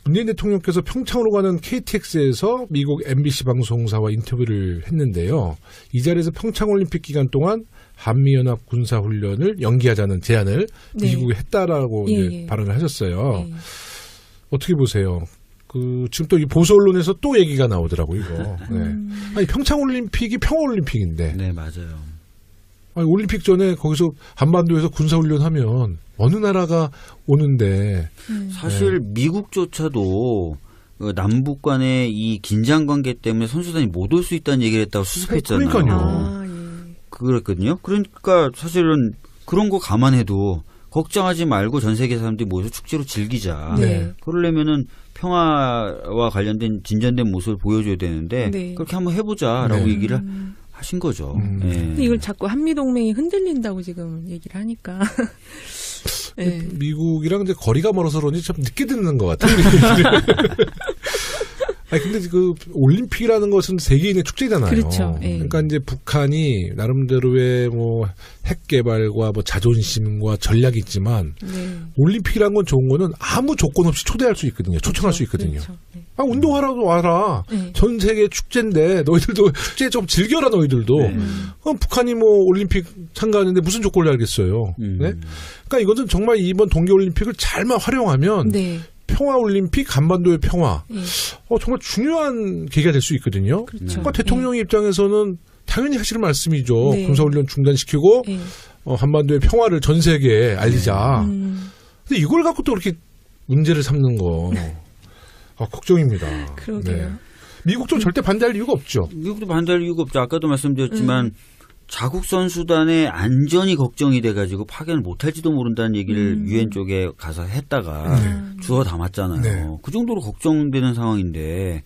문재인 대통령께서 평창으로 가는 KTX에서 미국 MBC 방송사와 인터뷰를 했는데요. 이 자리에서 평창올림픽 기간 동안 한미연합 군사훈련을 연기하자는 제안을 네. 미국에 했다라고 이제 발언을 하셨어요. 어떻게 보세요? 지금 또 이 보수 언론에서 또 얘기가 나오더라고요, 이거. 네. 아니, 평창올림픽이 평화올림픽인데. 네, 맞아요. 아니, 올림픽 전에 거기서 한반도에서 군사훈련하면 어느 나라가 오는데. 사실 미국조차도 남북 간의 이 긴장 관계 때문에 선수단이 못 올 수 있다는 얘기를 했다고 수습했잖아요. 그러니까요. 그랬거든요. 그러니까 사실은 그런 거 감안해도 걱정하지 말고 전 세계 사람들이 모여서 축제로 즐기자. 네. 그러려면은 평화와 관련된 진전된 모습을 보여줘야 되는데 네. 그렇게 한번 해보자라고 네. 얘기를 하신 거죠. 네. 근데 이걸 자꾸 한미동맹이 흔들린다고 지금 얘기를 하니까. 네. 미국이랑 이제 거리가 멀어서 그런지 참 늦게 듣는 것 같아요. 아니, 근데 그 올림픽이라는 것은 세계인의 축제잖아요. 그렇죠. 네. 그러니까 이제 북한이 나름대로의 뭐 핵 개발과 뭐 자존심과 전략이 있지만 네. 올림픽이라는 건 좋은 거는 아무 조건 없이 초대할 수 있거든요. 초청할 수 있거든요. 그렇죠. 네. 아, 운동하라도 와라. 네. 전 세계 축제인데 너희들도 축제 좀 즐겨라 너희들도. 그럼 북한이 뭐 올림픽 참가하는데 무슨 조건을 알겠어요. 네? 그러니까 이것은 정말 이번 동계올림픽을 잘만 활용하면 네. 평화올림픽, 한반도의 평화. 네. 정말 중요한 계기가 될 수 있거든요. 그렇죠. 그러니까 대통령의 입장에서는 당연히 하실 말씀이죠. 네. 군사훈련 중단시키고 네. 한반도의 평화를 전 세계에 알리자. 근데 이걸 갖고 또 이렇게 문제를 삼는 거 걱정입니다. 그러게요. 네. 미국도 절대 반대할 이유가 없죠. 미국도 반대할 이유가 없죠. 아까도 말씀드렸지만 자국 선수단의 안전이 걱정이 돼가지고 파견을 못할지도 모른다는 얘기를 유엔 쪽에 가서 했다가 주워 담았잖아요. 네. 그 정도로 걱정되는 상황인데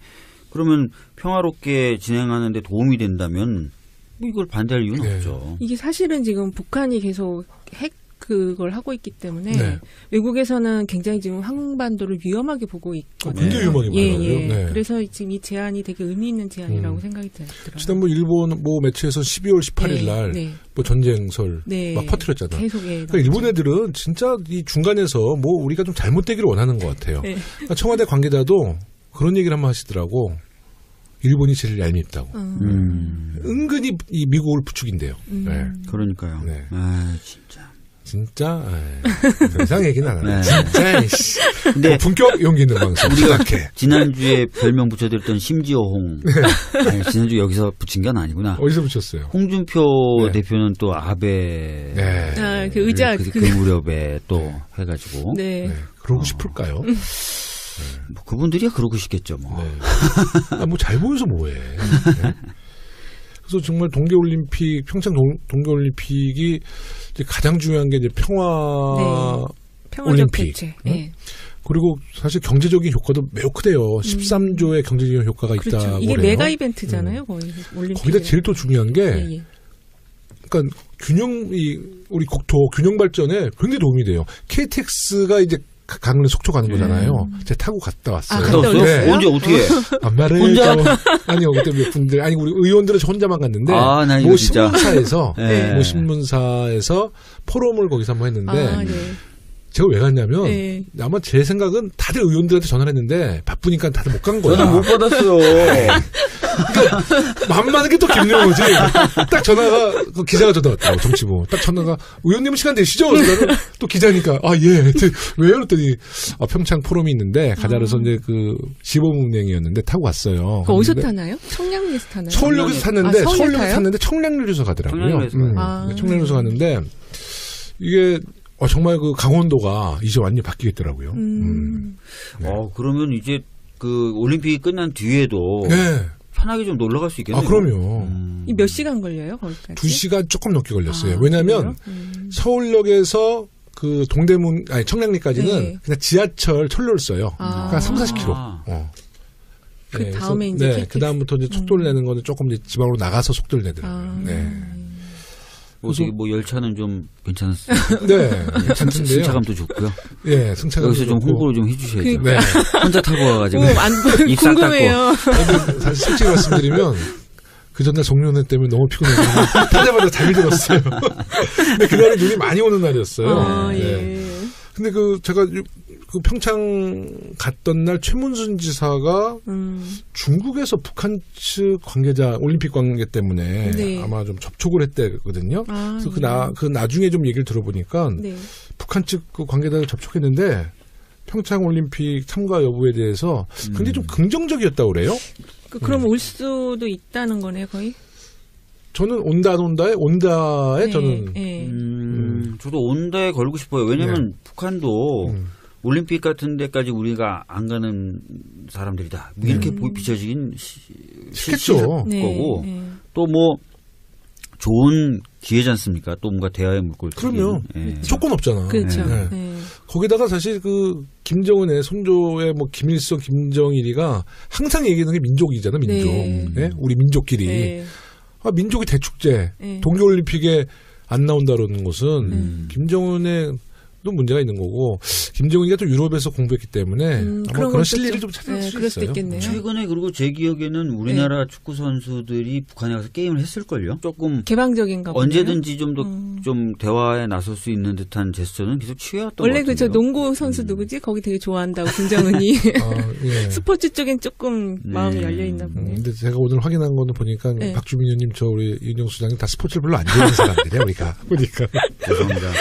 그러면 평화롭게 진행하는 데 도움이 된다면 뭐 이걸 반대할 이유는 네. 없죠. 이게 사실은 지금 북한이 계속 그걸 하고 있기 때문에 네. 외국에서는 굉장히 지금 한반도를 위험하게 보고 있거든요. 굉장히 위험하게 보더라고요. 예. 네. 그래서 지금 이 제안이 되게 의미 있는 제안이라고 생각이 들더라고요. 지난번 일본 뭐 매체에서 12월 18일 날 네. 뭐 전쟁설 네. 막 퍼뜨렸잖아. 계속 그러니까 일본 애들은 진짜 이 중간에서 뭐 우리가 좀 잘못되기를 원하는 것 같아요. 네. 그러니까 청와대 관계자도 그런 얘기를 한번 하시더라고. 일본이 제일 얄밉다고. 은근히 이 미국을 부추긴대요. 네. 그러니까요. 네. 아, 진짜. 더 이상 얘기는 안 하네. 네. 진짜. 씨. 근데 본격 용기 있는 방송. 우리가 시작해. 지난주에 별명 붙여드렸던 심지어홍. 아니, 지난주 여기서 붙인 건 아니구나. 어디서 붙였어요? 홍준표 네. 대표는 또 아베. 네. 아, 그 의자 그 무렵에 또 해가지고. 네. 네. 그러고 싶을까요? 뭐 그분들이야 그러고 싶겠죠, 뭐. 네. 뭐 잘 보여서 뭐해. 네. 그래서 정말 동계올림픽, 평창 동계올림픽이 이제 가장 중요한 게 이제 평화 평화적 올림픽. 대체. 네. 그리고 사실 경제적인 효과도 매우 크대요. 13조의 경제적인 효과가 그렇죠. 있다고 이게 그래요. 메가 이벤트잖아요, 거의 올림픽. 거기다 제일 또 중요한 게, 예. 그러니까 우리 국토 균형 발전에 굉장히 도움이 돼요. KTX가 이제 강릉 속초 가는 거잖아요. 제가 타고 갔다 왔어요. 아, 갔다 오셨어요? 네. 언제 어떻게 해? 안말을 혼자? 아니요, 그때 몇 분들 우리 의원들은 혼자만 갔는데 아, 나 이거 뭐 진짜. 신문사에서 네. 뭐 신문사에서 포럼을 거기서 한번 했는데 아, 네. 제가 왜 갔냐면 네. 아마 제 생각은 다들 의원들한테 전화를 했는데 바쁘니까 다들 못 간 거야. 저는 못 받았어요. 만만한 게 또 김영호지. 딱 전화가 그 기자가 전화 왔다고 정치부. 딱 전화가 의원님 시간 되시죠? 그래서 나는 또 기자니까 예. 왜요? 그랬더니 평창 포럼이 있는데 가자 그래서 이제 그 시범운행이었는데 타고 갔어요. 그 어디서 근데 타나요? 청량리에서 타나요? 서울역에서 탔는데 서울역 서울역에서 타요? 탔는데 청량리에서 가더라고요. 청량리에서 가요. 청량리에서 갔는데 이게 정말 그 강원도가 이제 완전히 바뀌겠더라고요. 네. 그러면 이제 그 올림픽이 끝난 뒤에도 네. 편하게 좀 놀러 갈 수 있겠네요. 아, 그럼요. 이 몇 시간 걸려요, 거기까지? 2시간 조금 넘게 걸렸어요. 아, 왜냐하면 그래요? 서울역에서 그 청량리까지는 네. 그냥 지하철 철로를 써요. 아. 그러니까 3, 40km. 아. 그 다음에 이제 네, KTX. 그 다음부터 이제 속도를 내는 거는 조금 이제 지방으로 나가서 속도를 내더라고요. 네. 어떻게 뭐 열차는 좀 괜찮았어요. 네, 괜찮은데요. 승차감도 좋고요. 예, 승차감 여기서 좀 홍보를 좀 해주셔야죠. 네. 혼자 타고 와가지고 입 싹 궁금해요. 근데 사실 솔직히 말씀드리면 그 전날 종료회 때문에 너무 피곤해서 타자마자 잠이 들었어요. 근데 그날은 눈이 많이 오는 날이었어요. 아, 네. 예. 근데 제가 그 평창 갔던 날 최문순 지사가 중국에서 북한 측 관계자 올림픽 관계 때문에 네. 아마 좀 접촉을 했대거든요. 아, 그래서 그 나중에 좀 얘기를 들어보니까 네. 북한 측 그 관계자를 접촉했는데 평창 올림픽 참가 여부에 대해서 굉장히 좀 긍정적이었다고 그래요. 그럼 올 수도 있다는 거네 거의. 저는 온다에 네, 저는 네. 저도 온다에 걸고 싶어요. 왜냐하면 북한도 올림픽 같은 데까지 우리가 안 가는 사람들이다. 이렇게 비춰지긴 싫겠죠. 네, 거고 네. 또 뭐 좋은 기회지 않습니까? 또 뭔가 대화의 물꼬를 그럼요. 조건 없잖아. 그렇죠. 네. 네. 거기다가 사실 그 김정은의 손조의 뭐 김일성, 김정일이가 항상 얘기하는 게 민족이잖아. 민족. 네. 네? 우리 민족끼리. 네. 아, 민족이 대축제. 네. 동계올림픽에 안 나온다는 것은 김정은의 또 문제가 있는 거고 김정은이가 또 유럽에서 공부했기 때문에 아마 그런 실리를 좀 찾을 수 그럴 수도 있어요. 있겠네요. 최근에 그리고 제 기억에는 우리나라 축구 선수들이 북한에 가서 게임을 했을걸요. 조금 개방적인가 보네요. 언제든지 좀 더 좀 대화에 나설 수 있는 듯한 제스처는 계속 취해왔던 원래 것 그 저 같은데요. 농구 선수 누구지? 거기 되게 좋아한다고 김정은이. 아, 예. 스포츠 쪽엔 조금 마음이 열려 있나 보네. 근데 제가 오늘 확인한 거는 보니까 네. 박주민 의원님, 저 우리 윤정수 소장님 다 스포츠를 별로 안 좋아하는 사람들이야 우리가 보니까. 죄송합니다.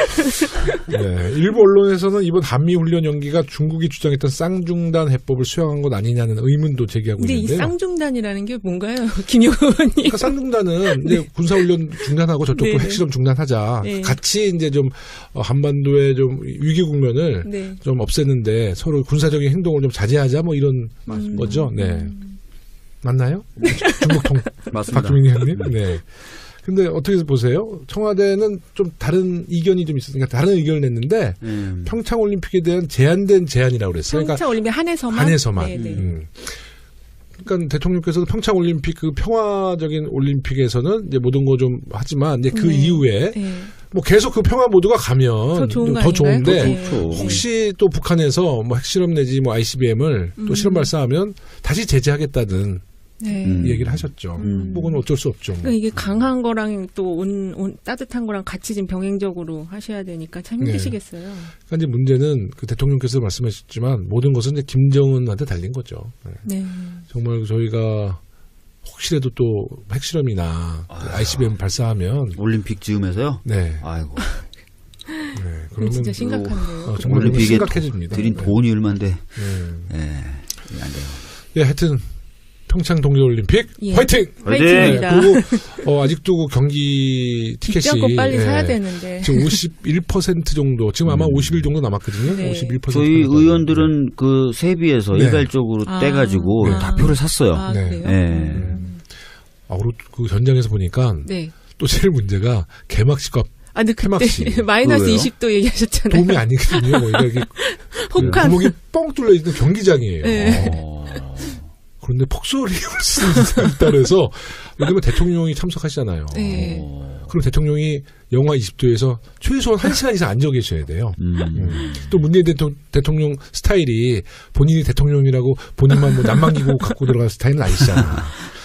네, 일부 언론에서는 이번 한미 훈련 연기가 중국이 주장했던 쌍중단 해법을 수용한 것 아니냐는 의문도 제기하고 근데 이 있는데요. 쌍중단이라는 게 뭔가요? 김 의원이. 그러니까 쌍중단은 이제 군사훈련 중단하고 저쪽도 네네. 핵실험 중단하자. 네. 같이 이제 좀 한반도의 좀 위기 국면을 네. 좀 없애는데 서로 군사적인 행동을 좀 자제하자 뭐 이런 거죠. 네. 맞나요? 중국통 맞습니다. 박주민 의원님. 네. 근데 어떻게 보세요? 청와대는 좀 다른 이견이 좀 있으니까 다른 의견을 냈는데 평창 올림픽에 대한 제한된 제안이라고 그랬어요. 평창 올림픽 한해서만. 한해서만. 네네. 그러니까 대통령께서도 평창 올림픽 그 평화적인 올림픽에서는 이제 모든 거 좀 하지만 이제 그 네. 이후에 네. 뭐 계속 그 평화 모드가 가면 더 좋은 거 더 아닌가요? 좋은데 네. 좋죠. 혹시 또 북한에서 뭐 핵실험 내지 뭐 ICBM을 또 실험 발사하면 다시 제재하겠다는 네. 얘기를 하셨죠. 그건 어쩔 수 없죠. 뭐. 그러니까 이게 강한 거랑 또 따뜻한 거랑 같이 지금 병행적으로 하셔야 되니까 참 힘드시겠어요. 그러니까 이제 문제는 그 대통령께서 말씀하셨지만 모든 것은 이제 김정은한테 달린 거죠. 네. 네. 정말 저희가 혹시라도 또 핵실험이나 ICBM 발사하면 올림픽 즈음에서요? 네. 아이고. 네. 그건 그러면 진짜 심각한데요. 정말 올림픽에 심각해집니다. 들인 돈이 얼만데. 네. 안 돼요. 예, 하여튼 평창 동계올림픽 예. 화이팅! 화이팅입니다. 그리고 아직도 그 경기 티켓이 입장권 빨리 예, 사야 되는데. 지금 51% 정도, 지금 아마 50일 정도 남았거든요. 네. 51% 저희 의원들은 그 세비에서 네. 일괄적으로 아. 떼가지고 네. 다 표를 샀어요. 아, 네. 그래요? 예. 그리고 그 현장에서 보니까 네. 또 제일 문제가 개막식과 아, 근데 폐막식. 그때 마이너스 그거예요? 20도 얘기하셨잖아요. 도움이 아니거든요. 뭐 이렇게 혹한. 구멍이 뻥 뚫려 있는 경기장이에요. 네. 그런데 폭소를 이용할 수 있는 사람이 있다 그래서 왜냐면 대통령이 참석하시잖아요. 네. 그럼 대통령이 영하 20도에서 최소한 1시간 이상 앉아 계셔야 돼요. 또 문재인 대통령 스타일이 본인이 대통령이라고 본인만 뭐 남만기고 갖고 들어가는 스타일은 아니시잖아.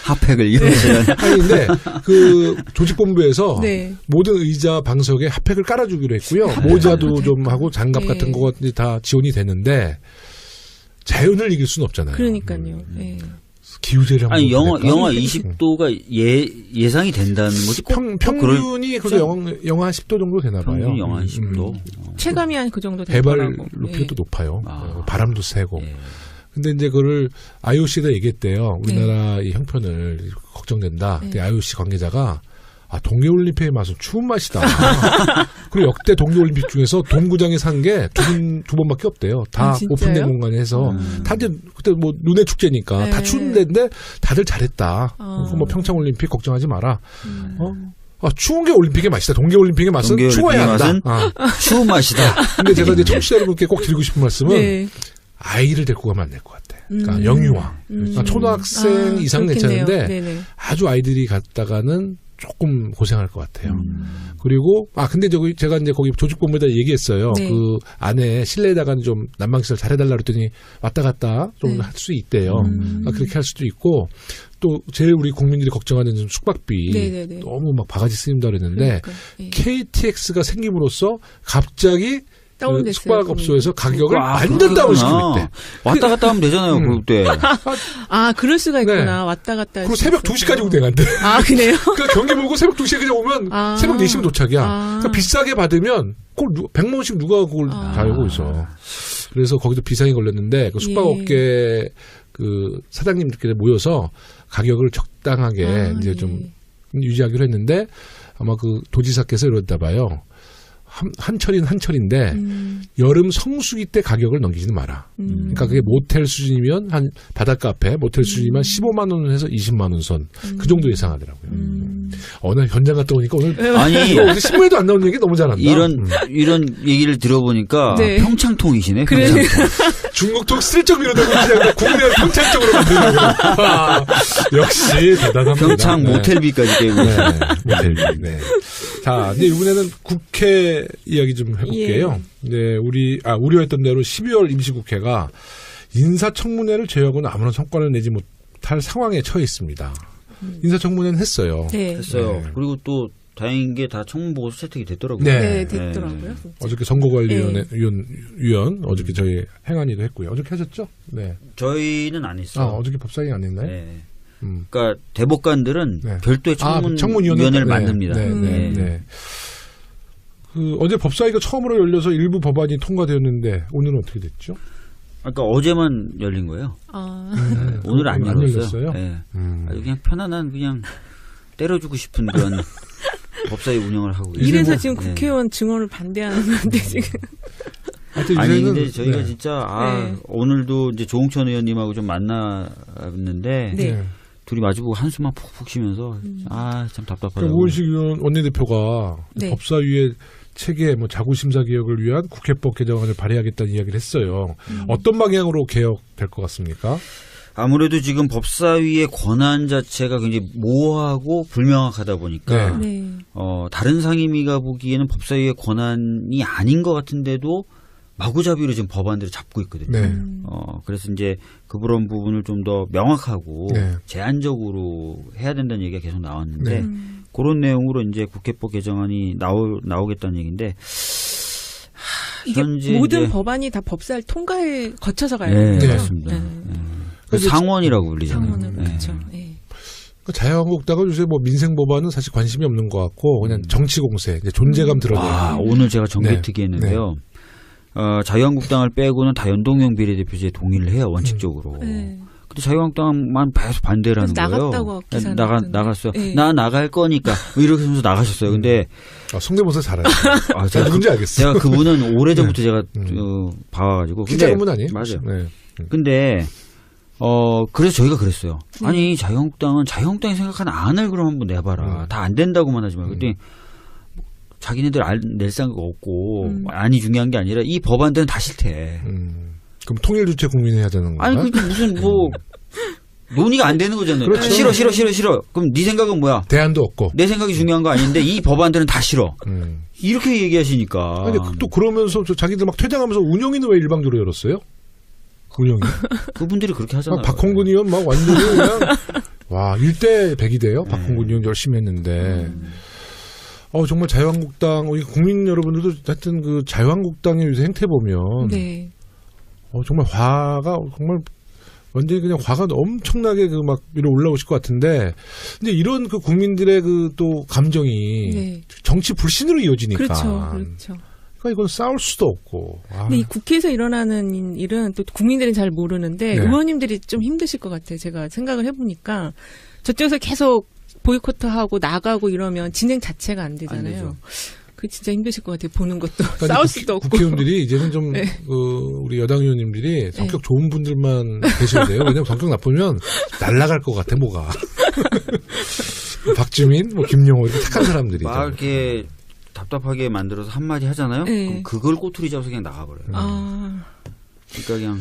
핫팩을 이용해서. 아니 근데 그 조직본부에서 네. 모든 의자 방석에 핫팩을 깔아주기로 했고요. 모자도 좀 하고 장갑 네. 같은 거 다 지원이 되는데 자연을 이길 수는 없잖아요. 그러니까요. 네. 기후재를 한번 아니 영하 보낼까? 20도가 예상이 된다는 거지. 평균이 그래도 영하 10도 정도 되나 봐요. 평균 영하 10도. 체감이 한 그 정도 해발 되더라고. 높이가 예. 또 높아요. 아. 바람도 세고. 예. 근데 이제 그거를 IOC에다 얘기했대요. 우리나라 이 형편을 걱정된다. 근데 IOC 관계자가 동계올림픽의 맛은 추운 맛이다. 그리고 역대 동계올림픽 중에서 동구장에 산 게 두 번밖에 없대요. 다 진짜요? 오픈된 공간에 해서. 다들 그때 뭐 눈의 축제니까 네. 다 추운 데인데 다들 잘했다. 아. 그래서 뭐 평창올림픽 걱정하지 마라. 추운 게 올림픽의 맛이다. 동계올림픽의 맛은 동계올림픽의 추워야 한다. 맛은 추운 맛이다. 근데 제가 이제 청취자 여러분께 꼭 드리고 싶은 말씀은 네. 아이를 데리고 가면 안 될 것 같아. 그러니까 영유아. 그러니까 초등학생 이상은 그렇겠네요. 괜찮은데 네네. 아주 아이들이 갔다가는 조금 고생할 것 같아요. 그리고 근데 제가 이제 거기 조직본부에다 얘기했어요. 네. 그 안에 실내에다가 좀 난방시설 잘해달라 그랬더니 왔다 갔다 좀 할 수 있대요. 그렇게 할 수도 있고 또 제일 우리 국민들이 걱정하는 좀 숙박비 네네네. 너무 막 바가지 쓰인다 그랬는데 그러니까, 예. KTX가 생김으로써 갑자기 다운됐어요. 숙박업소에서 가격을 아, 완전 다운시키고 있대. 왔다 갔다 하면 되잖아요. 그때. 아, 그럴 수가 있구나. 네. 왔다 갔다. 그리고 새벽 2시까지 운행한대. 아, 그래요? 그러니까 경기 보고 새벽 2시에 그냥 오면 아. 새벽 4시면 도착이야. 아. 그러니까 비싸게 받으면 그걸 100만 원씩 누가 그걸 다 알고 있어. 그래서 거기도 비상이 걸렸는데 그 숙박업계 그 사장님들끼리 모여서 가격을 적당하게 이제 좀 유지하기로 했는데 아마 그 도지사께서 이러다 봐요. 한철인 한철인데 여름 성수기 때 가격을 넘기지는 마라. 그러니까 그게 모텔 수준이면 한 바닷가 앞에 모텔 수준이면 15만 원에서 20만 원 선 그 정도 예상하더라고요. 오늘 현장 갔다 오니까 오늘 아니 어제 신문에도 안 나온 얘기 너무 잘한다. 이런 얘기를 들어보니까 네. 평창통이시네. 그래. 평창통. 중국통 슬쩍 밀어대고 그냥 국내를 평창 쪽으로 만드는 거. 역시 대단합니다. 평창 네. 모텔비까지 깨고. 네, 모텔비. 네. 자, 이제 이번에는 국회 이야기 좀 해볼게요. 네, 우려했던 대로 12월 임시국회가 인사청문회를 제외하고는 아무런 성과를 내지 못할 상황에 처해 있습니다. 인사청문회는 했어요. 네. 했어요. 네. 그리고 또 다행인 게 다 청문보고서 채택이 됐더라고요. 네. 네, 됐더라고요. 진짜. 어저께 선거관리위원 위원 어저께 저희 행안위도 했고요. 어저께 하셨죠? 네. 저희는 안 했어요. 어저께 법사위 안 했나요? 네. 그러니까 대법관들은 네. 별도의 청문위원회를 만듭니다. 네. 그 어제 법사위가 처음으로 열려서 일부 법안이 통과되었는데 오늘은 어떻게 됐죠? 그러니까 어제만 열린 거예요. 오늘 안 안 열렸어요. 열렸어요? 네. 아주 그냥 편안한 그냥 때려주고 싶은 그런 법사위 운영을 하고 있어요. 이래서 지금 국회의원 증언을 반대하는 건데 지금. 아니 근데 저희가 진짜 네. 오늘도 이제 조홍천 의원님하고 좀 만났는데 네. 둘이 마주보고 한숨만 푹푹 쉬면서 참 답답하다고. 우원식 의원 원내대표가 네. 법사위의 체계 자구심사 개혁을 위한 국회법 개정안을 발의하겠다는 이야기를 했어요. 어떤 방향으로 개혁될 것 같습니까? 아무래도 지금 법사위의 권한 자체가 굉장히 모호하고 불명확하다 보니까 네. 다른 상임위가 보기에는 법사위의 권한이 아닌 것 같은데도 마구잡이로 지금 법안들을 잡고 있거든요. 네. 그래서 이제 그런 부분을 좀 더 명확하고 네. 제한적으로 해야 된다는 얘기가 계속 나왔는데 네. 그런 내용으로 이제 국회법 개정안이 나오겠다는 얘기인데 이게 현재 모든 이제 법안이 다 법사를 통과에 거쳐서 가야 네, 되는 거죠? 맞습니다. 네. 그 상원이라고 불리잖아요. 상원은 그렇죠. 네. 자유한국당은 요새 민생 법안은 사실 관심이 없는 것 같고 그냥 정치 공세, 존재감 드러내기. 오늘 제가 정개특위 했는데요. 자유한국당을 빼고는 다 연동형 비례대표제에 동의를 해요, 원칙적으로. 네. 근데 자유한국당만 계속 반대를 하는 거예요. 나갔다고 기사 나갔어요. 네. 나 나갈 거니까 뭐 이렇게 하면서 나가셨어요. 근데 성대모사 잘하죠. 제가 누군지 알겠어. 제가 그분은 오래전부터 제가 봐와가지고. 기자분 아니에요? 맞아요. 네. 근데 그래서 저희가 그랬어요. 아니 자유한국당은 자유한국당이 생각하는 안을 그럼 한번 내봐라. 다 안 된다고만 하지 말고. 그랬더니 자기네들 낼 생각 없고 안이 중요한 게 아니라 이 법안들은 다 싫대. 그럼 통일주체 국민회의 하자는 건가? 아니 그게 무슨 논의가 안 되는 거잖아요. 그렇죠. 싫어. 그럼 네 생각은 뭐야? 대안도 없고. 내 생각이 중요한 거 아닌데 이 법안들은 다 싫어. 이렇게 얘기하시니까. 아니 또 그러면서 자기들 막 퇴장하면서 운영위는 왜 일방적으로 열었어요? 운영위. 그분들이 그렇게 하잖아요. 박홍근 의원 막 완전히 그냥 와 1대 100이 돼요. 박홍근 의원 열심히 했는데. 정말 자유한국당 우리 국민 여러분들도 하여튼 그 자유한국당의 요새 행태 보면 네. 정말 화가 정말 완전히 그냥 화가 엄청나게 그 막 위로 올라오실 것 같은데 근데 이런 그 국민들의 그 또 감정이 네. 정치 불신으로 이어지니까 그렇죠. 그러니까 이건 싸울 수도 없고. 근데 이 국회에서 일어나는 일은 또 국민들은 잘 모르는데 네. 의원님들이 좀 힘드실 것 같아요. 제가 생각을 해보니까 저쪽에서 계속 보이콧하고 나가고 이러면 진행 자체가 안 되잖아요. 그 진짜 힘드실 것 같아요. 보는 것도 싸울 수도 없고. 국회의원들이 이제는 좀 네. 우리 여당 의원님들이 성격 좋은 분들만 계셔야 돼요. 왜냐면 성격 나쁘면 날아갈 것 같아 뭐가. 박주민, 김용호 이렇게 착한 사람들이죠. 막 이렇게 답답하게 만들어서 한마디 하잖아요. 네. 그럼 그걸 꼬투리 잡아서 그냥 나가버려요. 그러니까 그냥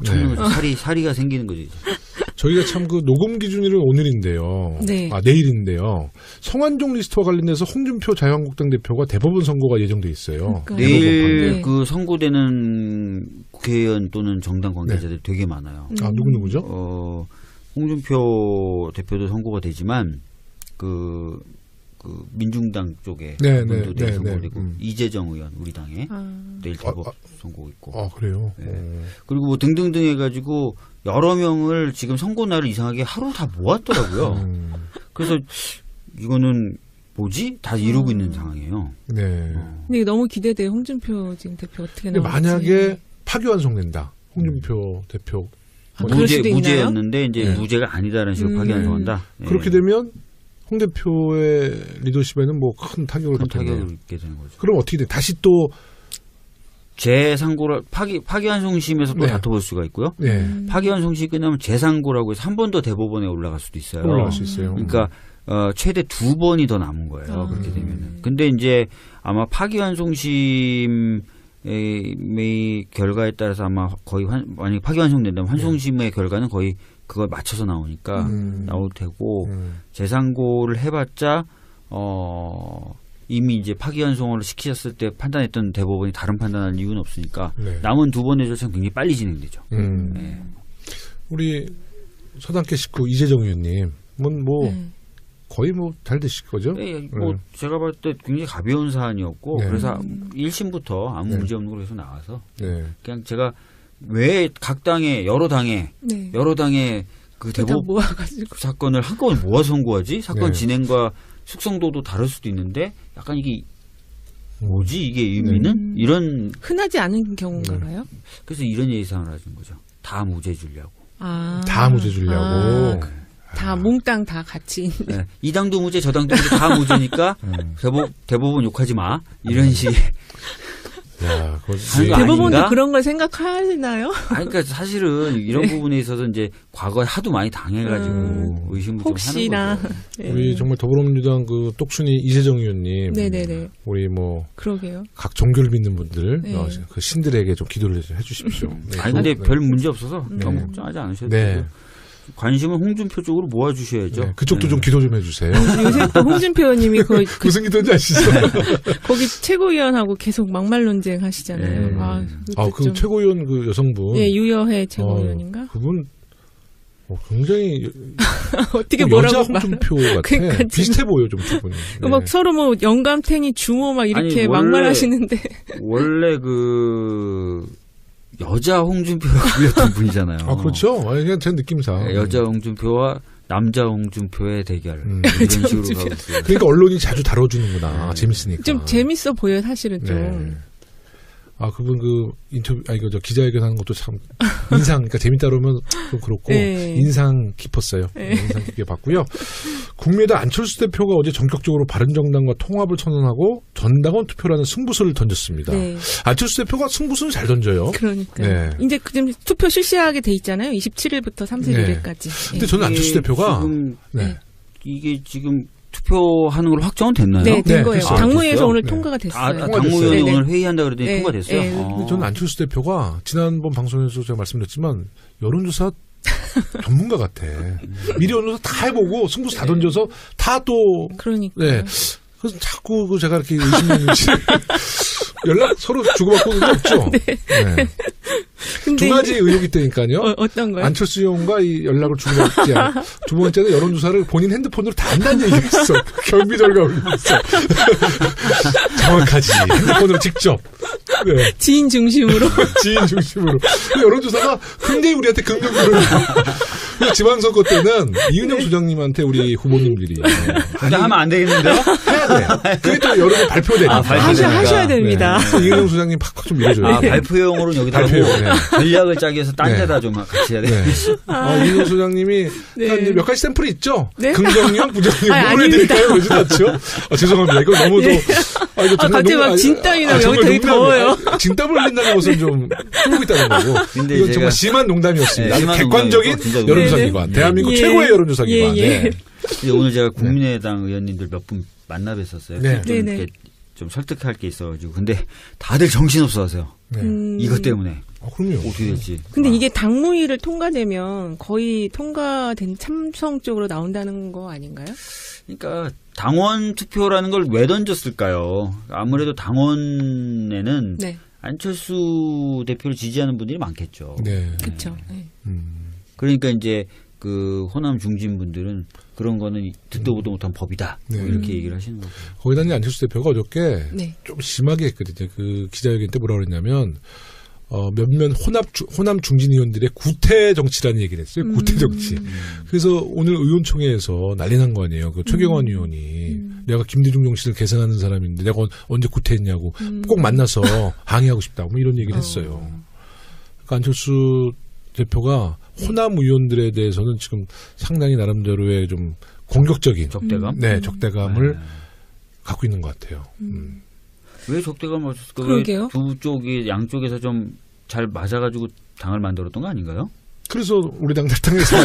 참는 거죠. 사리가 생기는 거죠. 이제. 저희가 참 그 녹음 기준일은 오늘인데요. 네. 내일인데요. 성완종 리스트와 관련돼서 홍준표 자유한국당 대표가 대법원 선고가 예정돼 있어요. 그러니까요. 내일 네. 그 선고되는 국회의원 또는 정당 관계자들이 되게 많아요. 누구죠? 홍준표 대표도 선고가 되지만 그 그 민중당 쪽에 네, 분도 네, 내일 네, 선고되고 네. 이재정 의원 우리 당에 내일 대법 선고 있고 아, 그래요? 네. 그리고 뭐 등등등 해가지고 여러 명을 지금 선고 날을 이상하게 하루 다 모았더라고요. 그래서 이거는 뭐지? 다 이루고 있는 상황이에요. 네. 근데 너무 기대돼요. 홍준표 지금 대표 어떻게 근데 나올지. 만약에 파기환송된다. 홍준표 대표. 아, 그럴 수도 있나요? 무죄였는데 이제 네. 무죄가 아니다라는 식으로 파기환송한다. 네. 그렇게 되면 홍 대표의 리더십에는 뭐 큰 타격을 큰 받겠네요. 타격을 입게 되는 거죠. 그럼 어떻게 돼? 다시 또 재상고를 파기환송심에서 또 네. 다퉈볼 수가 있고요. 네. 파기환송심이 끝나면 재상고라고 해서 한 번 더 대법원에 올라갈 수도 있어요. 올라갈 수 있어요. 그러니까 최대 2번이 더 남은 거예요. 그렇게 되면은. 근데 이제 아마 파기환송심의 결과에 따라서 아마 거의 만약에 파기환송된다면 환송심의 결과는 거의 그걸 맞춰서 나오니까 나올 테고 재상고를 해봤자 이미 이제 파기환송을 시키셨을 때 판단했던 대법원이 다른 판단할 이유는 없으니까 네. 남은 2번의 절차는 굉장히 빨리 진행되죠. 네. 우리 서당계 식구 이재정 의원님은 뭐 거의 뭐 잘 되실 거죠? 네, 뭐 제가 봤을 때 굉장히 가벼운 사안이었고 네. 그래서 1심부터 아무 네. 문제 없는 걸로 계속 나와서 네. 그냥 제가 왜 각 당에 여러 당에 그 다 대법 모아가지고. 사건을 한꺼번에 모아서 선고하지? 사건 네. 진행과 숙성도도 다를 수도 있는데 약간 이게 뭐지 이게 의미는? 이런 흔하지 않은 경우인가 봐요. 그래서 이런 예상을 하는 거죠. 다 무죄 주려고. 아. 다 무죄 주려고. 다 몽땅 다 같이 있는. 네. 이 당도 무죄 저 당도 무죄 다 무죄니까 대법원 욕하지 마. 이런 식의 야, 그거 하는 거 대법원도 아닌가? 그런 걸 생각하시나요? 아니, 그러니까 사실은 이런 부분에 있어서 이제 과거에 하도 많이 당해가지고 의심을 혹시나. 좀 하는 거죠. 네. 우리 정말 더불어민주당 그 똑순이 이재정 의원님, 네네네. 우리 뭐 그러게요. 각 종교를 믿는 분들, 네. 그 신들에게 좀 기도를 해주십시오. 네. 아니 근데 네. 별 문제 없어서 너무 네. 걱정하지 않으셔도 네. 되고 관심은 홍준표 쪽으로 모아주셔야죠. 네, 그쪽도 네. 좀 기도 좀 해주세요. 요새 또 홍준표 의원님이 무슨 기도인지 아시죠? 거기 최고위원하고 계속 막말 논쟁 하시잖아요. 네. 그 최고위원 그 여성분. 예, 유여해 최고위원인가? 그분 굉장히 어떻게 여자 뭐라고 말? 홍준표 같아. 그러니까 지금- 비슷해 보여 좀 두 분이. 네. 막 서로 뭐 영감탱이 주모 막 이렇게 아니, 원래- 막말하시는데. 원래 그 여자 홍준표가 불렸던 분이잖아요. 아 그렇죠. 아니, 그냥 제 느낌상. 네, 여자 홍준표와 남자 홍준표의 대결 이런 식으로 가고 있어요. 그러니까 언론이 자주 다뤄주는구나. 재밌으니까. 좀 재밌어 보여 사실은 좀. 네. 아 그분 그 인터뷰 저 기자회견 하는 것도 참 인상 그러니까 재밌다 그러면 좀 그렇고 네. 인상 깊었어요. 네. 인상 깊게 봤고요. 국민의당 안철수 대표가 어제 전격적으로 바른정당과 통합을 선언하고 전당원 투표라는 승부수를 던졌습니다. 네. 안철수 대표가 승부수는 잘 던져요. 그러니까 네. 이제 지금 투표 실시하게 돼 있잖아요. 27일부터 31일까지. 근데 저는 안철수 대표가 지금 네. 이게 지금 투표하는 걸로 확정은 됐나요? 네, 된 네, 거예요. 됐어요. 당무위에서 됐어요? 오늘 네. 통과가 됐어요. 당무위원이 네네. 오늘 회의한다 그러더니 네, 통과됐어요. 네. 어. 저는 안철수 대표가 지난번 방송에서 제가 말씀드렸지만 여론조사 전문가 같아. 미리 여론조사 다 해보고 승부수 다 던져서 다 또 그러니까. 네. 그래서 자꾸 그 제가 이렇게 의심했는지 연락 서로 주고받고 그런 거 없죠. 네. 근데 두 가지 의혹이 있다니까요. 어떤 거요? 안철수 의원과 이 연락을 주고받지 않고 두 번째는 여론조사를 본인 핸드폰으로 다 한다는 얘기가 있어. 경비 결과가 있어. 정확하지. 핸드폰으로 직접. 네. 지인 중심으로. 지인 중심으로. 여론조사가 굉장히 우리한테 긍정적으로. 지방선거 때는 이은영 소장님한테 우리 후보님들이. 근데 하면 안 되겠는데요? 해야 돼. 그게 또 여론에 발표되니까. 아, 발표되니까. 하셔야 됩니다. 네. 이은영 소장님 팍팍 좀 밀어줘요. 아, 발표용으로는 여기다 하고 발표용, 네. 전략을 짜기 위해서 딴 네. 데다 좀 같이 해야 돼. 네. 이은영 소장님이 네. 한 몇 가지 샘플이 있죠? 네? 긍정형, 부정형, 아니, 뭘 아닙니다. 해드릴까요? 그러지 않죠? 죄송합니다. 이거 너무 또. 네. 이거 정말 갑자기 막 진땀이 나고 여기 되게 더워요. 진땀을 흘린다는 것은 좀 풀고 있다는 거고. 근데 이건 제가- 정말 심한 농담이었습니다. 네, 아주 심한 객관적인 농담이고, 진짜 여론조사기관. 네. 대한민국 예. 최고의 여론조사기관. 예, 예. 네. 근데 오늘 제가 국민의당 의원님들 몇 분 만나 뵀었어요. 네. 좀 네네. 이렇게 좀 설득할 게 있어가지고. 근데 다들 정신없어 하세요. 네. 이것 때문에. 그럼요. 어떻게 될지. 근데 이게 당무위를 통과되면 거의 통과된 참성 쪽으로 나온다는 거 아닌가요? 그러니까 당원 투표라는 걸 왜 던졌을까요? 아무래도 당원에는 네. 안철수 대표를 지지하는 분들이 많겠죠. 네. 그렇죠. 네. 그러니까 이제 그 호남 중진 분들은 그런 거는 듣도 보도 못한 법이다. 뭐 네. 이렇게 얘기를 하시는 거고. 거기다 이제 안철수 대표가 어저께 네. 좀 심하게 했거든요. 그 기자회견 때 뭐라고 그랬냐면 몇몇 호남 중진 의원들의 구태 정치라는 얘기를 했어요. 구태 정치. 그래서 오늘 의원총회에서 난리 난 거 아니에요. 그 최경환 의원이 내가 김대중 정치를 계승하는 사람인데 내가 언제 구태했냐고 꼭 만나서 항의하고 싶다고 뭐 이런 얘기를 했어요. 그러니까 안철수 대표가 호남 의원들에 대해서는 지금 상당히 나름대로의 좀 공격적인 적대감? 네, 적대감을 갖고 있는 것 같아요. 왜 적대감을 없었을까? 그러게요. 두 쪽이 양쪽에서 좀 잘 맞아가지고 당을 만들었던 거 아닌가요? 그래서 우리 당 탈당해서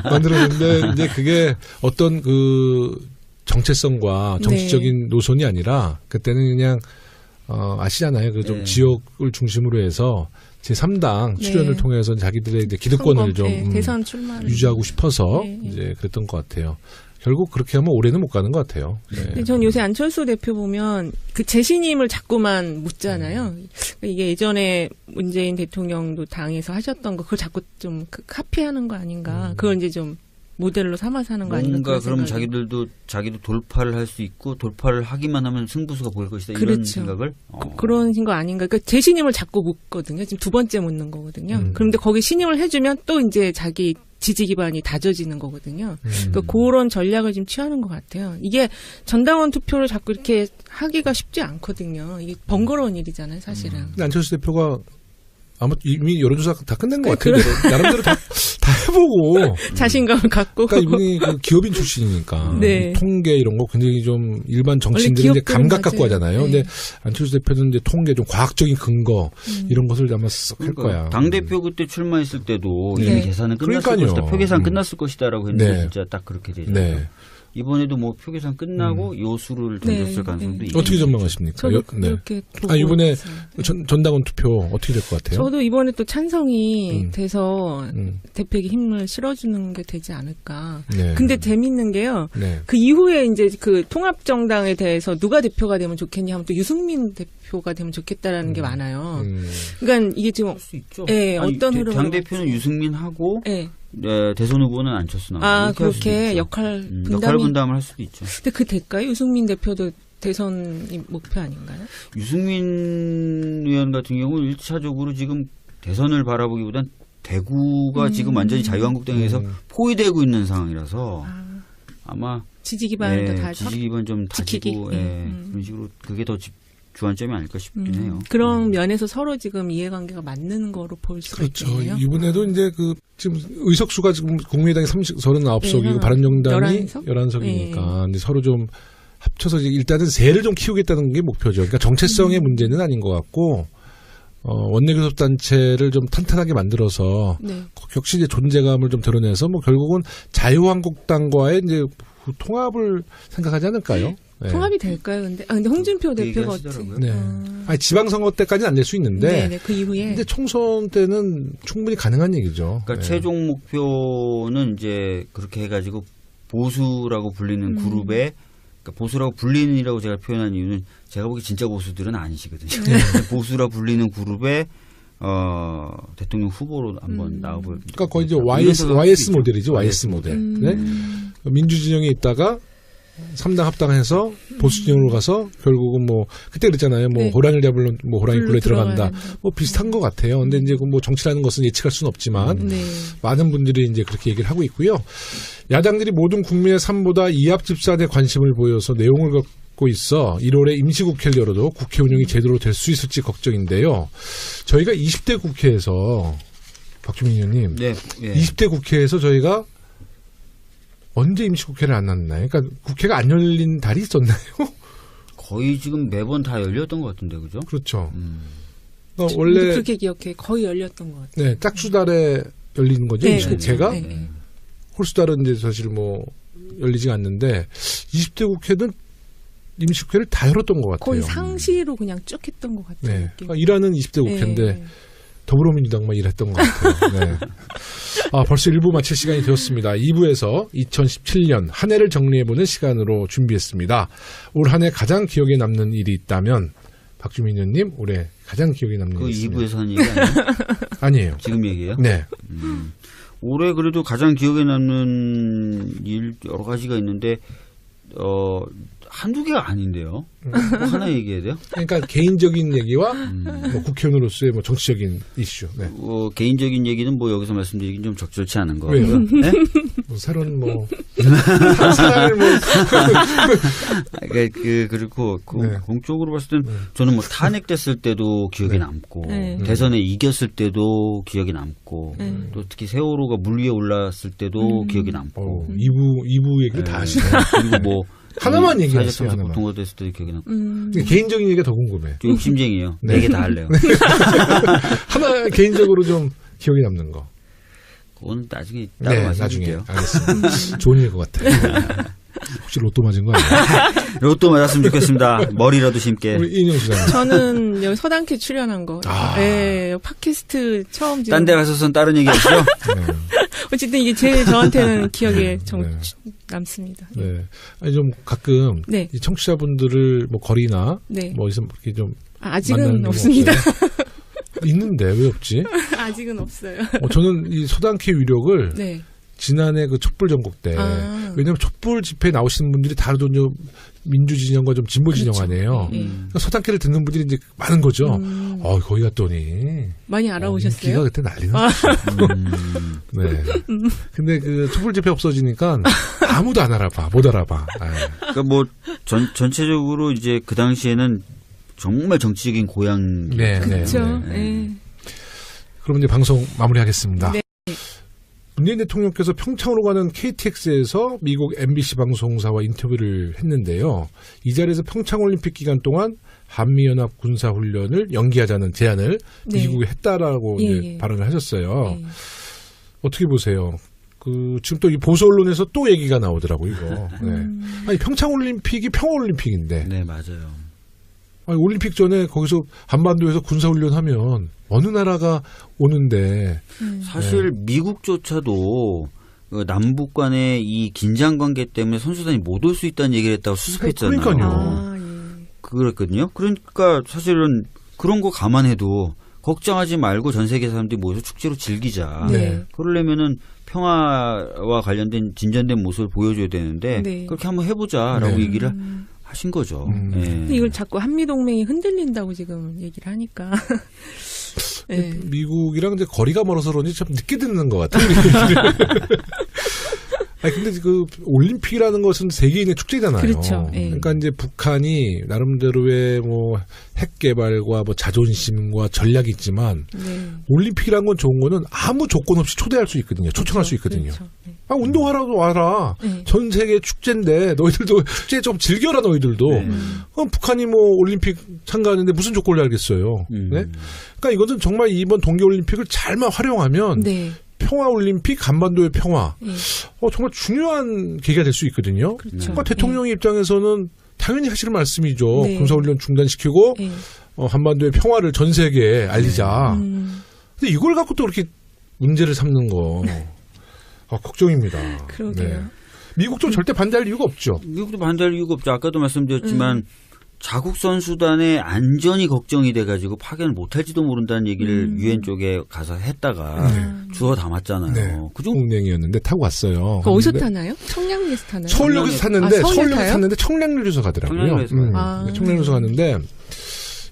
만들었는데 이제 그게 어떤 그 정체성과 정치적인 노선이 아니라 그때는 그냥 아시잖아요. 그 좀 네. 지역을 중심으로 해서 제3당 출연을 네. 통해서 자기들의 이제 기득권을 좀 대선 출마 유지하고 싶어서 네. 이제 그랬던 것 같아요. 결국 그렇게 하면 올해는 못 가는 것 같아요. 네. 전 요새 안철수 대표 보면 그 재신임을 자꾸만 묻잖아요. 이게 예전에 문재인 대통령도 당에서 하셨던 거 그걸 자꾸 좀 카피하는 거 아닌가. 그걸 이제 좀 모델로 삼아서 하는 거 아닌가. 뭔가 그러면 생각이. 자기도 돌파를 할 수 있고 돌파를 하기만 하면 승부수가 보일 것이다. 이런 그렇죠. 생각을? 그런 거 아닌가. 그러니까 재신임을 자꾸 묻거든요. 지금 두 번째 묻는 거거든요. 그런데 거기 신임을 해주면 또 이제 자기 지지 기반이 다져지는 거거든요. 그러니까 그런 전략을 지금 취하는 것 같아요. 이게 전당원 투표를 자꾸 이렇게 하기가 쉽지 않거든요. 이게 번거로운 일이잖아요, 사실은. 근데 안철수 대표가 아마 이미 여론조사 다 끝낸 것 같아요. 나름대로 다 해보고. 자신감을 갖고. 그러니까 이분이 그 기업인 출신이니까 네. 통계 이런 거 굉장히 좀 일반 정치인들은 이제 감각 갖고 하잖아요. 네. 근데 안철수 대표는 이제 통계 좀 과학적인 근거 이런 것을 아마 쓱 할 거야. 당 대표 그때 출마했을 때도 네. 이미 계산은 끝났을 그러니까요. 것이다. 표 계산 끝났을 것이다라고 했는데 네. 진짜 딱 그렇게 되잖아요. 네. 이번에도 뭐 표 계산 끝나고 요수를 던졌을 네. 가능성도 네. 있고. 어떻게 전망하십니까? 저도 네. 그렇게 보고 이번에 있어요. 전당원 투표 어떻게 될 것 같아요? 저도 이번에 또 찬성이 음. 돼서 대표에게 힘을 실어주는 게 되지 않을까. 네. 근데 재밌는 게요. 네. 그 이후에 이제 그 통합정당에 대해서 누가 대표가 되면 좋겠냐 하면 또 유승민 대표가 되면 좋겠다라는 게 많아요. 그러니까 이게 지금 할 수 있죠. 예, 어떤 흐름으로 당 대표는 유승민하고 예. 네, 대선 후보는 안철수 나오고 아, 이렇게 할 수도 그렇게 있죠. 역할 분담이. 역할 분담을 할 수도 있죠. 근데 그 될까요? 유승민 대표도 대선이 목표 아닌가요? 유승민 의원 같은 경우는 1차적으로 지금 대선을 바라보기보단 대구가 지금 완전히 자유한국당에서 포위되고 있는 상황이라서 아마 지지 기반을 또 다 지지 기반 좀 지키기. 다지고 그런 식으로 그게 더 주안점이 아닐까 싶긴 해요. 그런 면에서 서로 지금 이해관계가 맞는 거로 볼 수가 그렇죠. 있겠네요. 이번에도 이제 그 지금 의석수가 지금 국민의당이 39석이고 네, 바른정당이 11석? 11석이니까 네. 근데 서로 좀 합쳐서 일단은 세를 좀 키우겠다는 게 목표죠. 그러니까 정체성의 문제는 아닌 것 같고 원내교섭단체를 좀 탄탄하게 만들어서 네. 역시 이제 존재감을 좀 드러내서 뭐 결국은 자유한국당과의 이제 통합을 생각하지 않을까요? 네. 통합이 될까요? 근데 홍준표 그 대표가 얘기하시더라고요. 어떻게? 네. 아니, 지방선거 때까지는 안 될 수 있는데 네네, 그 이후에. 근데 총선 때는 충분히 가능한 얘기죠. 그러니까 네. 최종 목표는 이제 그렇게 해가지고 보수라고 불리는 그룹에 그러니까 보수라고 불리는이라고 제가 표현한 이유는 제가 보기 진짜 보수들은 아니시거든요. 보수라 불리는 그룹에 대통령 후보로 한번 나와볼. 그러니까 거의 이제 YS 모델이죠. YS 모델. 네? 민주진영에 있다가 3당 합당해서 보수진영으로 가서 결국은 뭐 그때 그랬잖아요. 뭐 네. 호랑이를 잡으면 뭐 호랑이 굴에 들어간다. 들어가야 뭐 비슷한 것 같아요. 근데 이제 뭐 정치라는 것은 예측할 수는 없지만 네. 많은 분들이 이제 그렇게 얘기를 하고 있고요. 야당들이 모든 국민의 삶보다 이합 집산에 관심을 보여서 내용을 갖고 있어 1월에 임시국회를 열어도 국회 운영이 제대로 될 수 있을지 걱정인데요. 저희가 20대 국회에서 박주민 의원님, 네, 예. 20대 국회에서 저희가 언제 임시국회를 안 났나요? 그러니까 국회가 안 열린 달이 있었나요? 거의 지금 매번 다 열렸던 것 같은데 그죠? 그렇죠. 그러니까 저도 원래 그렇게 기억해. 거의 열렸던 것 같아요. 네, 짝수달에 열리는 거죠. 네, 임시국회가. 그렇죠. 네. 홀수달은 이제 사실 뭐 열리지가 않는데 20대 국회는 임시국회를 다 열었던 것 같아요. 거의 상시로 그냥 쭉 했던 것 같아요. 네. 느낌. 그러니까 일하는 20대 국회인데 네. 더불어민주당만 일했던 것 같아요. 네. 벌써 1부 마칠 시간이 되었습니다. 2부에서 2017년 한 해를 정리해보는 시간으로 준비했습니다. 올 한 해 가장 기억에 남는 일이 있다면 박주민 의원님 올해 가장 기억에 남는 그 일이 있습니다. 2부에서 한 얘기 아니에요? 아니에요. 지금 얘기예요? 네. 올해 그래도 가장 기억에 남는 일 여러 가지가 있는데 한두 개가 아닌데요. 뭐 하나 얘기해야 돼요? 그러니까 개인적인 얘기와 뭐 국회의원으로서의 뭐 정치적인 이슈. 네. 개인적인 얘기는 뭐 여기서 말씀드리긴 좀 적절치 않은 거 왜요? 같고요. 네? 뭐 새로운 뭐 사람을 뭐 그리고 네. 공적으로 봤을 때는 저는 뭐 탄핵됐을 때도 기억에 남고 네. 대선에 이겼을 때도 기억에 남고 또 특히 세월호가 물 위에 올랐을 때도 기억에 남고 2부 얘기를 다 하시네. 그리고 뭐 하나만 얘기했어요. 사회적 하나만. 보통과 됐을 때도 기억에 남고 개인적인 얘기가 더 궁금해. 좀 욕심쟁이에요. 네. 4개 다 할래요. 하나 개인적으로 좀 기억에 남는 거. 그건 나중에 따로 네, 나중에 말씀드릴게요. 알겠습니다. 좋은 일 것 같아요. 혹시 로또 맞은 거 아니에요? 로또 맞았으면 좋겠습니다. 머리라도 심게. 우리 이인영 시장님. 저는 여기 서당캐 출연한 거. 아. 네, 팟캐스트 처음 딴 데 가서선 다른 얘기 하시죠? 네. 어쨌든 이게 제일 저한테는 기억에 네. 남습니다. 네. 아니 좀 가끔 네. 이 청취자분들을 뭐 거리나 네. 뭐 어디서 이렇게 좀 아직은 만나는 없습니다. 없어요? 있는데 왜 없지? 아직은 없어요. 저는 이 서당캐 위력을 네. 지난해 그 촛불 전국 때 왜냐하면 촛불 집회에 나오시는 분들이 다들 좀 민주 진영과 좀 진보 진영 그렇죠. 아니에요. 그러니까 서당캐를 듣는 분들이 이제 많은 거죠. 거기 갔더니 많이 알아오셨어요? 인기가 그때 난리 났죠. 네. 근데 그 촛불 집회 없어지니까 아무도 안 알아봐, 못 알아봐. 그러니까 뭐 전체적으로 이제 그 당시에는 정말 정치적인 고향. 네, 그렇죠. 네. 네. 그럼 이제 방송 마무리하겠습니다. 네. 문재인 대통령께서 평창으로 가는 KTX에서 미국 MBC 방송사와 인터뷰를 했는데요. 이 자리에서 평창올림픽 기간 동안 한미연합 군사훈련을 연기하자는 제안을 네. 미국에 했다라고 예, 이제 예. 발언을 하셨어요. 네. 어떻게 보세요? 지금 또 이 보수 언론에서 또 얘기가 나오더라고요, 이거. 네. 아니, 평창올림픽이 평화올림픽인데. 네, 맞아요. 아니, 올림픽 전에 거기서 한반도에서 군사훈련하면 어느 나라가 오는데. 사실 미국조차도 남북 간의 이 긴장 관계 때문에 선수단이 못 올 수 있다는 얘기를 했다고 수습했잖아요. 그러니까요. 아, 예. 그랬거든요. 그러니까 사실은 그런 거 감안해도 걱정하지 말고 전 세계 사람들이 모여서 축제로 즐기자. 네. 그러려면은 평화와 관련된 진전된 모습을 보여줘야 되는데 네. 그렇게 한번 해보자라고 네. 얘기를 하신 거죠. 예. 근데 이걸 자꾸 한미동맹이 흔들린다고 지금 얘기를 하니까. 네. 미국이랑 이제 거리가 멀어서 그런지 참 늦게 듣는 것 같아요. 아니, 근데 그 올림픽이라는 것은 세계인의 축제잖아요. 그렇죠. 예. 그러니까 이제 북한이 나름대로의 뭐 핵 개발과 뭐 자존심과 전략이 있지만 네. 올림픽이라는 건 좋은 거는 아무 조건 없이 초대할 수 있거든요. 초청할 수 있거든요. 그렇죠. 네. 아, 운동하라고 와라. 네. 전 세계 축제인데 너희들도 축제 좀 즐겨라 너희들도. 그럼 북한이 뭐 올림픽 참가하는데 무슨 조건을 알겠어요. 네? 그러니까 이것은 정말 이번 동계올림픽을 잘만 활용하면 네. 평화올림픽, 한반도의 평화. 네. 정말 중요한 계기가 될 수 있거든요. 그렇죠. 그러니까 대통령의 입장에서는 당연히 하시는 말씀이죠. 네. 군사훈련 중단시키고 네. 한반도의 평화를 전 세계에 알리자. 근데 이걸 갖고 또 그렇게 문제를 삼는 거 걱정입니다. 그러게요. 미국도 절대 반대할 이유가 없죠. 미국도 반대할 이유가 없죠. 아까도 말씀드렸지만 자국 선수단의 안전이 걱정이 돼가지고 파견을 못할지도 모른다는 얘기를 유엔 쪽에 가서 했다가 주워 담았잖아요. 네. 그 정도. 운행이었는데 타고 왔어요. 그거 어디서 근데 타나요? 청량리에서 타나요? 서울역에서 탔는데 서울역 서울역에서 타요? 탔는데 청량리에서 가더라고요. 청량리에서 가요. 아. 청량리에서 갔는데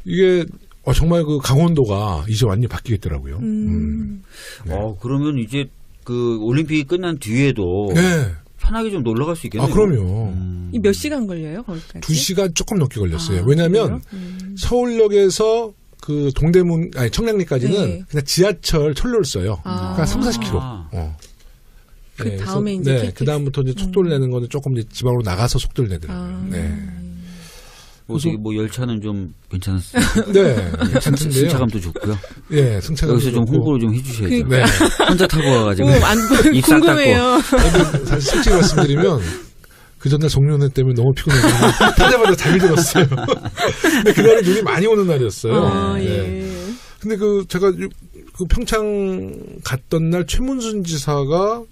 이게 정말 그 강원도가 이제 완전히 바뀌겠더라고요. 네. 그러면 이제 그 올림픽이 끝난 뒤에도 네. 편하게 좀 놀러 갈 수 있겠네요. 그럼요. 이 몇 시간 걸려요, 거기까지? 2시간 조금 넘게 걸렸어요. 아, 왜냐하면 그래요? 서울역에서 그 동대문, 청량리까지는 네. 그냥 지하철 철로를 써요. 아. 그러니까 3, 40km. 아. 그 다음에 이제 KTX. 그 다음부터 이제 속도를 내는 거는 조금 이제 지방으로 나가서 속도를 내더라고요. 네. 어떻게 뭐 열차는 좀 괜찮았어요. 네. 괜찮던데요. 승차감도 좋고요. 예, 승차감. 여기서 좀 홍보를 좀 해주셔야죠. 네. 혼자 타고 와가지고 입 싹 닦고. 궁금해요. 사실 솔직히 말씀드리면 그 전날 송년회 때문에 너무 피곤해서 타자마자 잠이 들었어요. 근데 그날이 눈이 많이 오는 날이었어요. 네. 예. 근데 제가 그 평창 갔던 날 최문순 지사가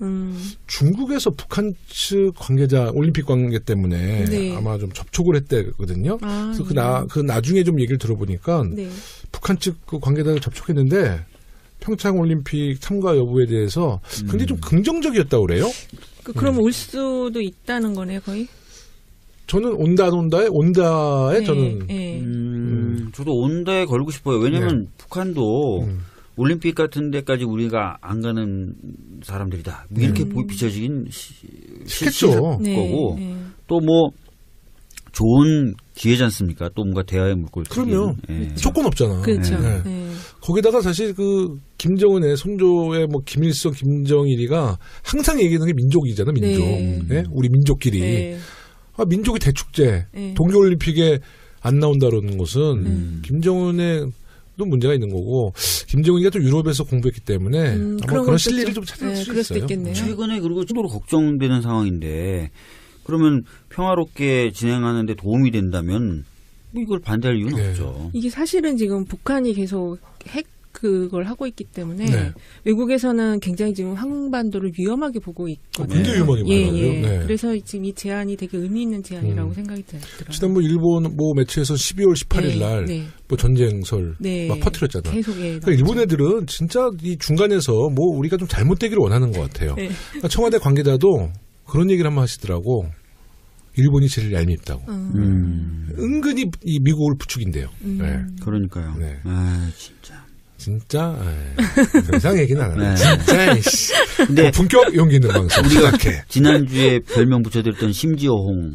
중국에서 북한 측 관계자 올림픽 관계 때문에 네. 아마 좀 접촉을 했대거든요. 그래서 예. 그 나중에 좀 얘기를 들어보니까 네. 북한 측 그 관계자를 접촉했는데 평창 올림픽 참가 여부에 대해서 굉장히 좀 긍정적이었다고 그래요? 그럼 올 수도 있다는 거네, 거의? 저는 온다 안 온다에 네, 저는 네. 저도 온다에 걸고 싶어요. 왜냐면 북한도 올림픽 같은 데까지 우리가 안 가는 사람들이다. 뭐 이렇게 비춰지긴 싫겠죠. 거고 네. 또 뭐 좋은 기회지 않습니까? 또 뭔가 대화의 물꼬를 그럼요. 조건 없잖아. 그렇죠. 네. 네. 거기다가 사실 그 김정은의 손조의 뭐 김일성, 김정일이가 항상 얘기하는 게 민족이잖아, 민족. 네. 네? 우리 민족끼리. 네. 아, 민족이 대축제, 네. 동계올림픽에 안 나온다는 것은 김정은의 또 문제가 있는 거고 김정은이가 또 유럽에서 공부했기 때문에 아마 그런 실리를 좀 찾을 수 그럴 수도 있어요. 있겠네요. 최근에 그리고 정도로 걱정되는 상황인데 그러면 평화롭게 진행하는데 도움이 된다면 뭐 이걸 반대할 이유는 네. 없죠. 이게 사실은 지금 북한이 계속 그걸 하고 있기 때문에 네. 외국에서는 굉장히 지금 한반도를 위험하게 보고 있거든요. 굉장히 위험하게 보더라고요. 네. 그래서 지금 이 제안이 되게 의미 있는 제안이라고 생각이 들어요. 지난번 일본 뭐 매체에서 12월 18일 날 뭐 전쟁설 막 퍼뜨렸잖아. 계속 그러니까 일본 애들은 진짜 이 중간에서 뭐 우리가 좀 잘못되기를 원하는 것 같아요. 네. 그러니까 청와대 관계자도 그런 얘기를 한번 하시더라고. 일본이 제일 얄밉다고. 은근히 이 미국을 부추긴대요. 네. 그러니까요. 네. 아 진짜. 진짜 더 이상 얘기는 안 하네. 네. 진짜 이씨. 근데 본격 용기 있는 방송 시작해. 지난주에 별명 붙여드렸던 심지어홍.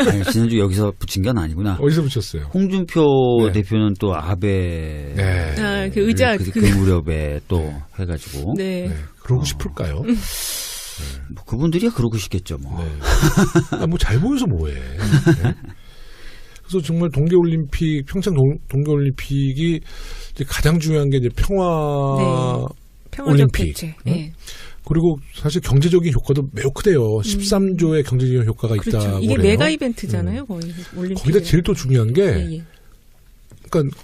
아니, 지난주 여기서 붙인 건 아니구나. 어디서 붙였어요? 홍준표 네. 대표는 또 아베. 네. 그 의자 그 무렵에 또 해가지고. 네. 네. 그러고 싶을까요? 뭐 그분들이야 그러고 싶겠죠 뭐. 네. 아, 뭐 잘 보여서 뭐해. 네. 그래서 정말 동계올림픽, 평창 동계올림픽이 이제 가장 중요한 게 이제 평화 평화적 올림픽. 대체. 응? 네. 그리고 사실 경제적인 효과도 매우 크대요. 13조의 경제적인 효과가 그렇죠. 있다고 이게 그래요. 메가 이벤트잖아요, 거의 올림픽. 거기다 제일 또 중요한 게, 예. 그러니까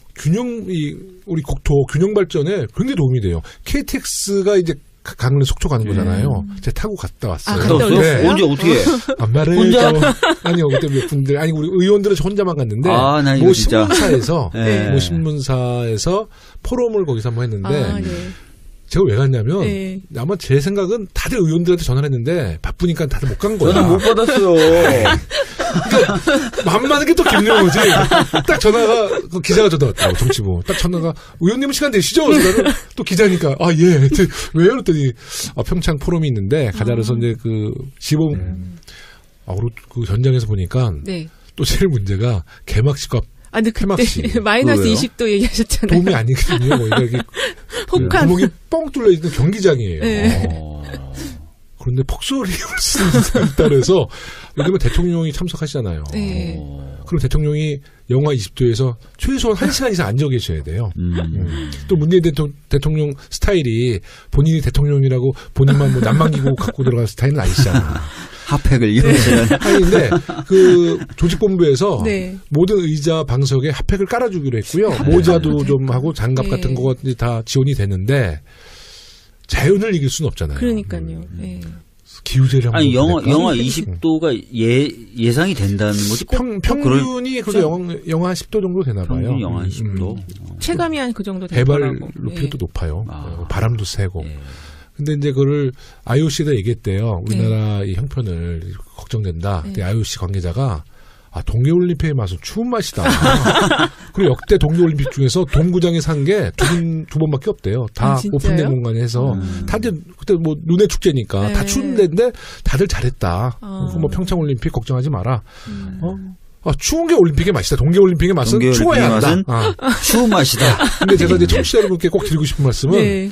우리 국토 균형 발전에 굉장히 도움이 돼요. KTX가 이제 강릉 속초 가는 거잖아요. 제가 타고 갔다 왔어요. 갔다 오셨어요? 네. 언제 어떻게? 안 말을 혼자? 아니요, 그때 몇 분들 아니 우리 의원들은 저 혼자만 갔는데 나 이거 뭐 진짜. 신문사에서 네. 뭐 신문사에서 포럼을 거기서 한번 했는데 네. 제가 왜 갔냐면 네. 아마 제 생각은 다들 의원들한테 전화를 했는데 바쁘니까 다들 못 간 거야. 저는 못 받았어요. 맘 많은 게 또 김영호지. 딱 전화가 그 기자가 전화 왔다고 정치부. 딱 전화가 의원님 시간 되시죠? 그래서 나는 또 기자니까 예. 왜요? 그랬더니 평창 포럼이 있는데 가자 그래서 이제 그 시범 그 현장에서 보니까 네. 또 제일 문제가 개막식과 근데 폐막식. 그때 마이너스 왜요? 20도 얘기하셨잖아요. 도움이 아니거든요. 뭐 이게 혹한. 구멍이 뻥 뚫려 있는 경기장이에요. 네. 그런데 폭설이 올 수 있다 그래서 요즘에 대통령이 참석하시잖아요. 네. 그럼 대통령이 영하 20도에서 최소한 1시간 이상 앉아 계셔야 돼요. 또 문재인 대통령 스타일이 본인이 대통령이라고 본인만 뭐 남만기고 갖고 들어갈 스타일은 아니시잖아. 핫팩을 이용해서. 아닌데 그 조직본부에서 네. 모든 의자 방석에 핫팩을 깔아주기로 했고요. 모자도 좀 하고 장갑 네. 같은 거 다 지원이 됐는데 자연을 이길 수는 없잖아요. 그러니까요. 네. 기후제를 한번 아니 영하 볼까? 20도가 예상이 된다는 거지. 평균이 그래도 영하 10도 정도 되나 봐요. 평균 영하 10도. 체감이 한 그 정도 해발 되더라고. 높이가 또 높아요. 아. 바람도 세고. 예. 근데 이제 그거를 IOC에다 얘기했대요. 우리나라 이 형편을 걱정된다. 근데 IOC 관계자가 동계올림픽의 맛은 추운 맛이다. 그리고 역대 동계올림픽 중에서 동구장에 산 게 두 번밖에 없대요. 다 진짜요? 오픈된 공간에 해서. 다 이제 그때 뭐 눈의 축제니까 네. 다 추운 데인데 다들 잘했다. 아. 뭐 평창올림픽 걱정하지 마라. 추운 게 올림픽의 맛이다. 동계올림픽의 맛은 동계올림픽의 추워야 한다. 맛은 추운 맛이다. 근데 제가 이제 청취자 여러분께 꼭 드리고 싶은 말씀은 네.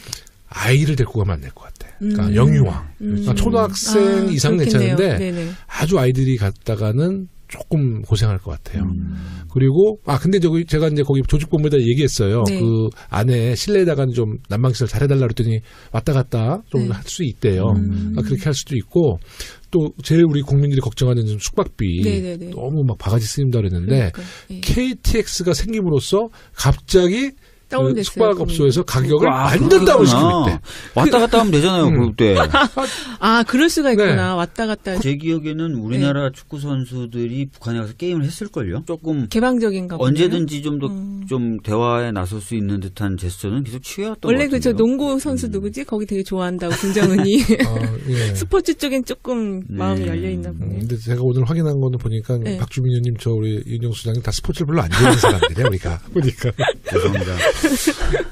아이를 데리고 가면 안 될 것 같아. 그러니까 영유아. 그러니까 초등학생 이상 그렇겠네요. 괜찮은데 네네. 아주 아이들이 갔다가는 조금 고생할 것 같아요. 그리고 근데 제가 이제 거기 조직본부에다 얘기했어요. 네. 그 안에 실내에다가는 좀 난방시설 잘해달라 그랬더니 왔다 갔다 좀 할 수 있대요. 그러니까 그렇게 할 수도 있고 또 제일 우리 국민들이 걱정하는 좀 숙박비 네네네. 너무 막 바가지 쓰인다 그랬는데 그러니까, 네. KTX가 생김으로써 갑자기 다운됐어요. 숙박업소에서 가격을 아, 완전 그렇구나. 다운시켰대. 왔다 갔다 하면 되잖아요, 그때. 아, 그럴 수가 있구나. 네. 왔다 갔다. 제 기억에는 우리나라 축구 선수들이 북한에 가서 게임을 했을걸요? 조금 개방적인가 보네요. 언제든지 좀 더 좀 대화에 나설 수 있는 듯한 제스처는 계속 취해왔던 원래 것 저 같은데요. 농구 선수 누구지? 거기 되게 좋아한다고 김정은이. 아, 예. 스포츠 쪽엔 조금 마음이 열려 있나 보네. 근데 제가 오늘 확인한 거는 보니까 네. 박주민 의원님, 저 우리 윤정수 장님 다 스포츠를 별로 안 좋아하는 사람들이야 우리가 보니까. 죄송합니다.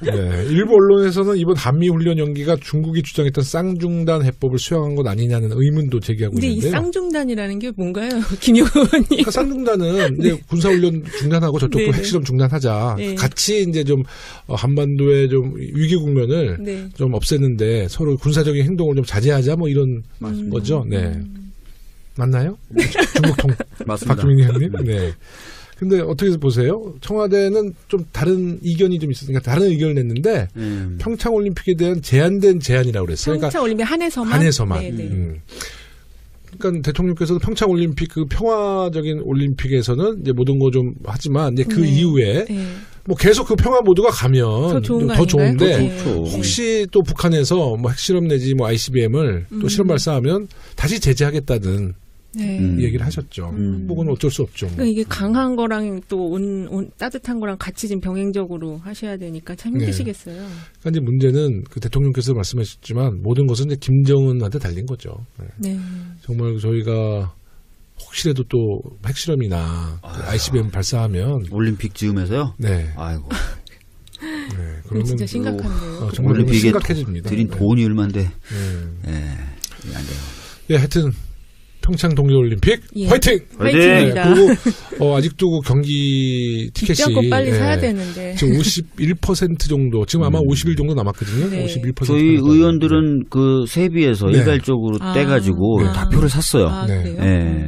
네, 일부 언론에서는 이번 한미 훈련 연기가 중국이 주장했던 쌍중단 해법을 수행한 것 아니냐는 의문도 제기하고 근데 이 있는데요. 쌍중단이라는 게 뭔가요? 김용 의원님. 그러니까 쌍중단은 이제 군사훈련 중단하고 저쪽도 네네. 핵실험 중단하자. 네. 같이 이제 좀 한반도의 좀 위기 국면을 네. 좀 없애는데 서로 군사적인 행동을 좀 자제하자 뭐 이런 거죠. 네. 맞나요? 중국통 맞습니다. 박주민 의원님. 네. 근데 어떻게 보세요? 청와대는 좀 다른 이견이 좀 있었으니까 다른 의견을 냈는데 평창 올림픽에 대한 제한된 제안이라고 그랬어요. 평창 올림픽 한해서만. 한해서만. 네네. 그러니까 대통령께서도 평창 올림픽 그 평화적인 올림픽에서는 이제 모든 거 좀 하지만 이제 그 네. 이후에 네. 뭐 계속 그 평화 모드가 가면 더 좋은 거 더 아닌가요? 좋은데 네. 좋죠. 혹시 또 북한에서 뭐 핵실험 내지 뭐 ICBM을 또 실험 발사하면 다시 제재하겠다는 네. 얘기를 하셨죠. 그건 어쩔 수 없죠. 뭐. 그러니까 이게 강한 거랑 또 따뜻한 거랑 같이 지금 병행적으로 하셔야 되니까 참 힘드시겠어요. 그러니까 이제 문제는 그 대통령께서 말씀하셨지만 모든 것은 이제 김정은한테 달린 거죠. 네. 네. 정말 저희가 혹시라도 또 핵실험이나 ICBM 발사하면 올림픽 즈음에서요? 네. 아이고. 네. 그럼 그러면 진짜 심각한데요. 정말 너무 올림픽에 심각해집니다. 들인 돈이 얼만데. 네. 예. 안 돼요. 예, 하여튼 평창 동계올림픽 예. 화이팅! 화이팅입니다. 네, 그리고 아직도 그 경기 티켓이 뒷장고 빨리 예, 사야 되는데. 지금 51% 정도, 지금 아마 50일 정도 남았거든요. 네. 51% 저희 의원들은 그 세비에서 네. 일괄적으로 아. 떼가지고 아. 다 표를 샀어요. 아, 네. 그래요? 예.